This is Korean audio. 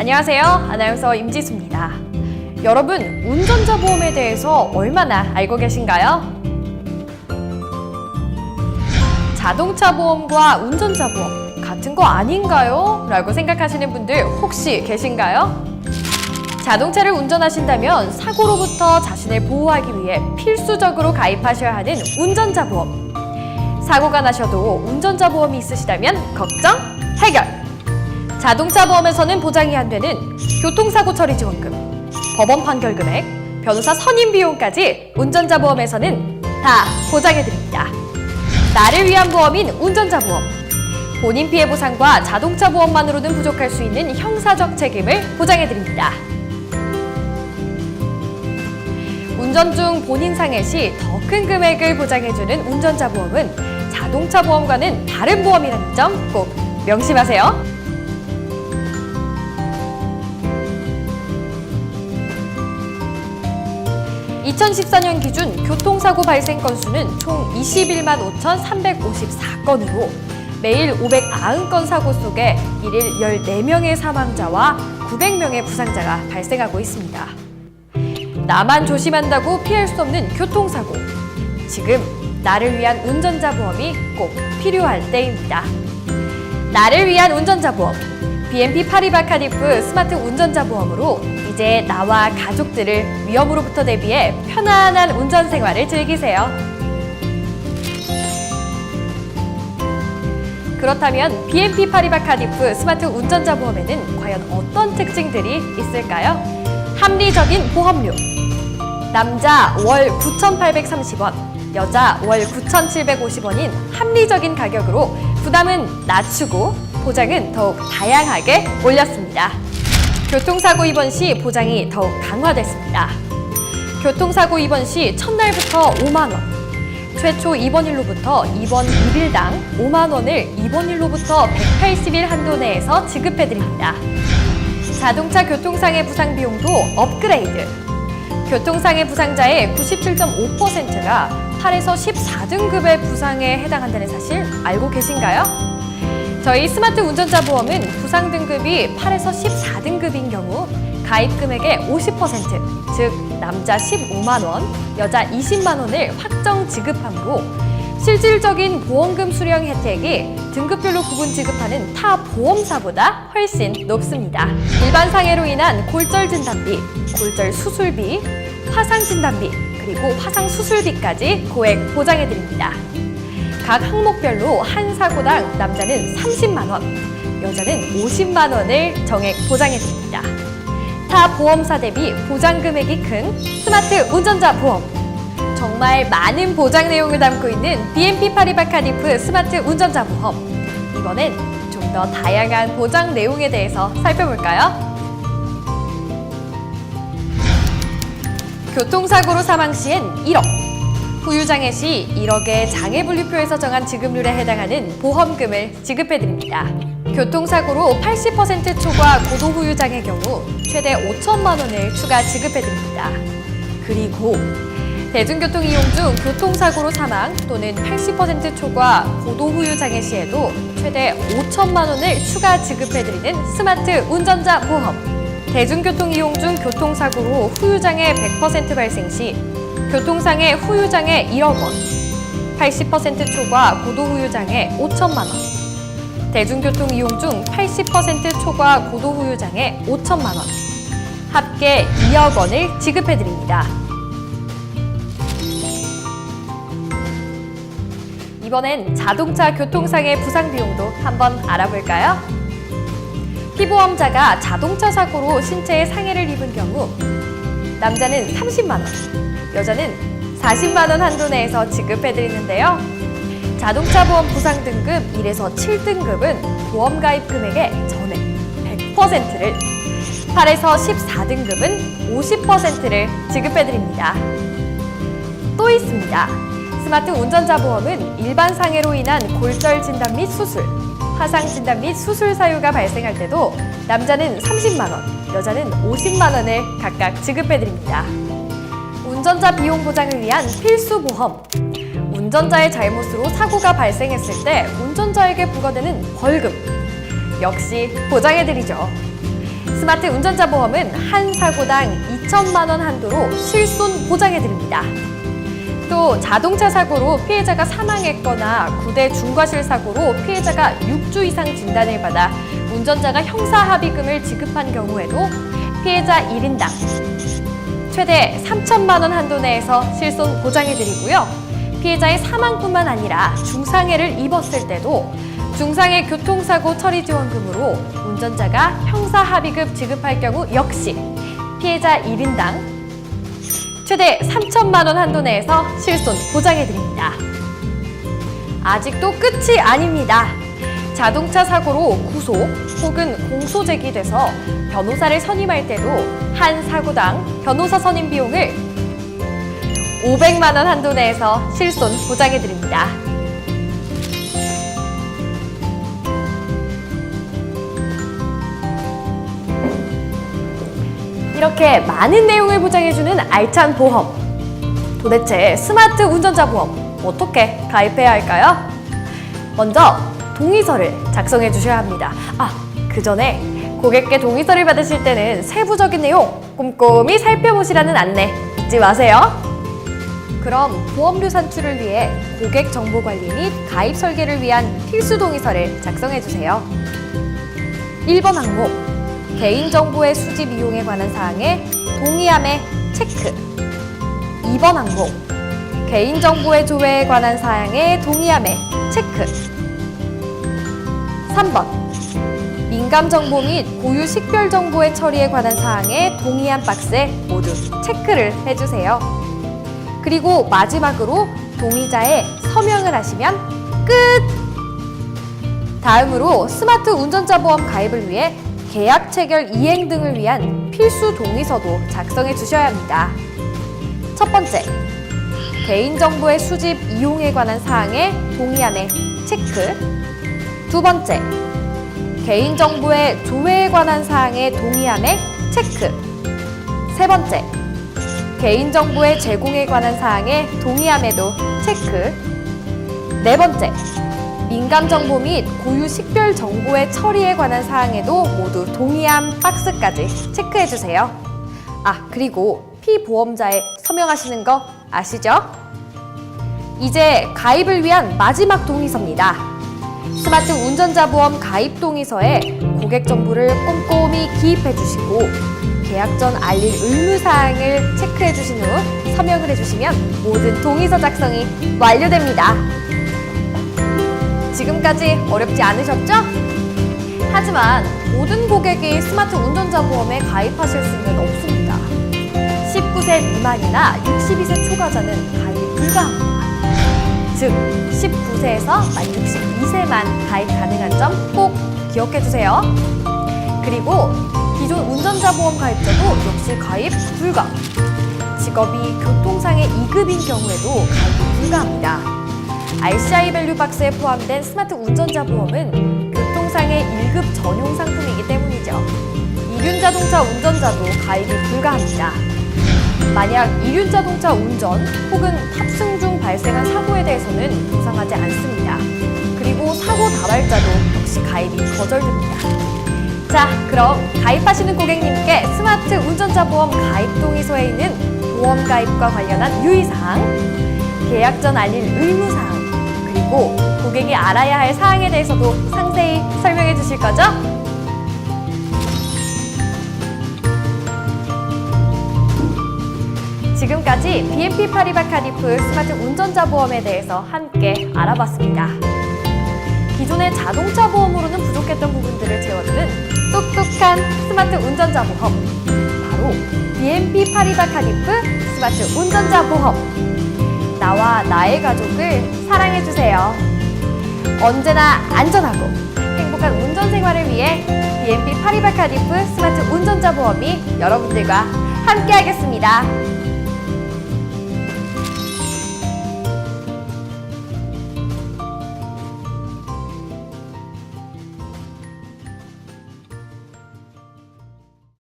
안녕하세요. 아나운서 임지수입니다. 여러분, 운전자 보험에 대해서 얼마나 알고 계신가요? 자동차 보험과 운전자 보험 같은 거 아닌가요? 라고 생각하시는 분들 혹시 계신가요? 자동차를 운전하신다면 사고로부터 자신을 보호하기 위해 필수적으로 가입하셔야 하는 운전자 보험. 사고가 나셔도 운전자 보험이 있으시다면 걱정 해결! 자동차 보험에서는 보장이 안 되는 교통사고 처리 지원금, 법원 판결 금액, 변호사 선임 비용까지 운전자 보험에서는 다 보장해드립니다. 나를 위한 보험인 운전자 보험. 본인 피해 보상과 자동차 보험만으로는 부족할 수 있는 형사적 책임을 보장해드립니다. 운전 중 본인 상해 시 더 큰 금액을 보장해주는 운전자 보험은 자동차 보험과는 다른 보험이라는 점 꼭 명심하세요. 2014년 기준 교통사고 발생 건수는 총 21만 5,354건으로 매일 590건 사고 속에 일일 14명의 사망자와 900명의 부상자가 발생하고 있습니다. 나만 조심한다고 피할 수 없는 교통사고. 지금 나를 위한 운전자 보험이 꼭 필요할 때입니다. 나를 위한 운전자 보험. BNP 파리바 카디프 스마트 운전자 보험으로 이제 나와 가족들을 위험으로부터 대비해 편안한 운전 생활을 즐기세요. 그렇다면 BNP 파리바 카디프 스마트 운전자 보험에는 과연 어떤 특징들이 있을까요? 합리적인 보험료. 남자 월 9,830원, 여자 월 9,750원인 합리적인 가격으로 부담은 낮추고 보장은 더욱 다양하게 올렸습니다. 교통사고 입원 시 보장이 더욱 강화됐습니다. 교통사고 입원 시 첫날부터 5만 원, 최초 입원일로부터 입원 1일당 5만 원을 입원일로부터 180일 한도 내에서 지급해드립니다. 자동차 교통상해 부상 비용도 업그레이드. 교통상해 부상자의 97.5%가 8에서 14등급의 부상에 해당한다는 사실 알고 계신가요? 저희 스마트 운전자 보험은 부상 등급이 8에서 14등급인 경우 가입 금액의 50%, 즉 남자 15만 원, 여자 20만 원을 확정 지급하므로 실질적인 보험금 수령 혜택이 등급별로 구분 지급하는 타 보험사보다 훨씬 높습니다. 일반 상해로 인한 골절 진단비, 골절 수술비, 화상 진단비, 그리고 화상 수술비까지 고액 보장해드립니다. 각 항목별로 한 사고당 남자는 30만 원, 여자는 50만 원을 정액 보장해드립니다. 타 보험사 대비 보장 금액이 큰 스마트 운전자 보험. 정말 많은 보장 내용을 담고 있는 BNP 파리바 카디프 스마트 운전자 보험. 이번엔 좀 더 다양한 보장 내용에 대해서 살펴볼까요? 교통사고로 사망 시엔 1억. 후유장애 시 1억의 장애분류표에서 정한 지급률에 해당하는 보험금을 지급해드립니다. 교통사고로 80% 초과 고도 후유장애 경우 최대 5천만 원을 추가 지급해드립니다. 그리고 대중교통 이용 중 교통사고로 사망 또는 80% 초과 고도 후유장애 시에도 최대 5천만 원을 추가 지급해드리는 스마트 운전자 보험. 대중교통 이용 중 교통사고로 후유장애 100% 발생 시 교통상해 후유장애 1억 원, 80% 초과 고도 후유장애 5천만 원, 대중교통 이용 중 80% 초과 고도 후유장애 5천만 원, 합계 2억 원을 지급해드립니다. 이번엔 자동차 교통상해 부상 비용도 한번 알아볼까요? 피보험자가 자동차 사고로 신체에 상해를 입은 경우 남자는 30만 원, 여자는 40만 원 한도 내에서 지급해드리는데요. 자동차 보험 부상 등급 1에서 7등급은 보험 가입 금액의 전액 100%를, 8에서 14등급은 50%를 지급해드립니다. 또 있습니다. 스마트 운전자 보험은 일반 상해로 인한 골절 진단 및 수술, 화상 진단 및 수술 사유가 발생할 때도 남자는 30만 원, 여자는 50만 원을 각각 지급해드립니다. 운전자 비용 보장을 위한 필수 보험. 운전자의 잘못으로 사고가 발생했을 때 운전자에게 부과되는 벌금 역시 보장해드리죠. 스마트 운전자 보험은 한 사고당 2천만 원 한도로 실손 보장해드립니다. 또 자동차 사고로 피해자가 사망했거나 구대 중과실 사고로 피해자가 6주 이상 진단을 받아 운전자가 형사 합의금을 지급한 경우에도 피해자 1인당 최대 3천만 원 한도 내에서 실손 보장해드리고요. 피해자의 사망뿐만 아니라 중상해를 입었을 때도 중상해 교통사고 처리 지원금으로 운전자가 형사 합의금 지급할 경우 역시 피해자 1인당 최대 3천만 원 한도 내에서 실손 보장해드립니다. 아직도 끝이 아닙니다. 자동차 사고로 구속 혹은 공소 제기돼서 변호사를 선임할 때도 한 사고당 변호사 선임 비용을 500만 원 한도 내에서 실손 보장해드립니다. 이렇게 많은 내용을 보장해주는 알찬 보험. 도대체 스마트 운전자 보험 어떻게 가입해야 할까요? 먼저 동의서를 작성해 주셔야 합니다. 그 전에 고객께 동의서를 받으실 때는 세부적인 내용 꼼꼼히 살펴보시라는 안내 잊지 마세요. 그럼 보험료 산출을 위해 고객 정보 관리 및 가입 설계를 위한 필수 동의서를 작성해 주세요. 1번 항목 개인정보의 수집 이용에 관한 사항에 동의함의 체크. 2번 항목 개인정보의 조회에 관한 사항에 동의함의 체크. 3번 민감정보 및 고유 식별정보의 처리에 관한 사항에 동의한 박스에 모두 체크를 해주세요. 그리고 마지막으로 동의자의 서명을 하시면 끝! 다음으로 스마트 운전자 보험 가입을 위해 계약 체결 이행 등을 위한 필수 동의서도 작성해 주셔야 합니다. 첫 번째, 개인정보의 수집 이용에 관한 사항에 동의함의 체크. 두 번째, 개인정보의 조회에 관한 사항에 동의함의 체크. 세 번째, 개인정보의 제공에 관한 사항에 동의함에도 체크. 네 번째, 민감정보 및 고유 식별 정보의 처리에 관한 사항에도 모두 동의함 박스까지 체크해주세요. 그리고 피보험자에 서명하시는 거 아시죠? 이제 가입을 위한 마지막 동의서입니다. 스마트 운전자 보험 가입 동의서에 고객 정보를 꼼꼼히 기입해주시고 계약 전 알릴 의무사항을 체크해주신 후 서명을 해주시면 모든 동의서 작성이 완료됩니다. 지금까지 어렵지 않으셨죠? 하지만 모든 고객이 스마트 운전자 보험에 가입하실 수는 없습니다. 19세 미만이나 62세 초과자는 가입이 불가합니다. 즉, 19세에서 만 62세만 가입 가능한 점 꼭 기억해주세요. 그리고 기존 운전자 보험 가입자도 역시 가입 불가. 직업이 교통상해 2급인 경우에도 가입이 불가합니다. RCI 밸류 박스에 포함된 스마트 운전자 보험은 교통상해 1급 전용 상품이기 때문이죠. 이륜자동차 운전자도 가입이 불가합니다. 만약 이륜자동차 운전 혹은 탑승 중 발생한 사고에 대해서는 보상하지 않습니다. 그리고 사고 다발자도 역시 가입이 거절됩니다. 자, 그럼 가입하시는 고객님께 스마트 운전자 보험 가입 동의서에 있는 보험 가입과 관련한 유의사항, 계약 전 알릴 의무사항, 그리고 고객이 알아야 할 사항에 대해서도 상세히 설명해 주실 거죠? 지금까지 BNP 파리바 카디프 스마트 운전자 보험에 대해서 함께 알아봤습니다. 기존의 자동차 보험으로는 부족했던 부분들을 채워주는 똑똑한 스마트 운전자 보험, 바로 BNP 파리바 카디프 스마트 운전자 보험. 나와 나의 가족을 사랑해주세요. 언제나 안전하고 행복한 운전 생활을 위해 BNP 파리바 카디프 스마트 운전자 보험이 여러분들과 함께하겠습니다.